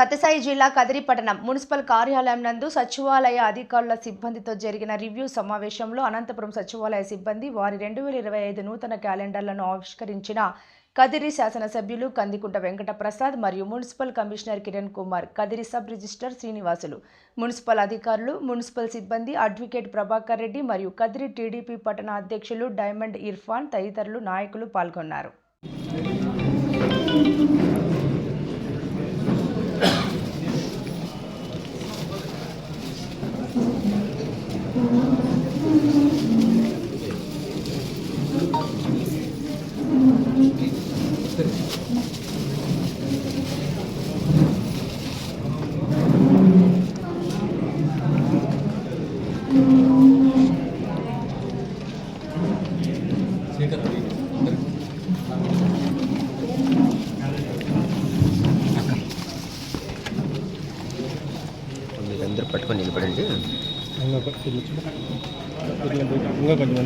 సత్యసాయి జిల్లా కదిరి పట్టణం మున్సిపల్ కార్యాలయం నందు సచివాలయ అధికారుల సిబ్బందితో జరిగిన రివ్యూ సమావేశంలో అనంతపురం సచివాలయ సిబ్బంది వారి 2025 నూతన క్యాలెండర్లను ఆవిష్కరించిన కదిరి శాసనసభ్యులు కందికుంట వెంకట ప్రసాద్ మరియు municipal commissioner Kiran Kumar, Kadiri sub register Srinivasulu, municipal అధికారులు, మున్సిపల్ సిబ్బంది, అడ్వకేట్ ప్రభాకర్ రెడ్డి మరియు కదిరి టీడీపీ పట్టణ అధ్యక్షులు డైమండ్ ఇర్ఫాన్ తదితరులు నాయకులు పాల్గొన్నారు. మీరందరూ పట్టుకొని నిలబడండి. ఇంకా కొంచెం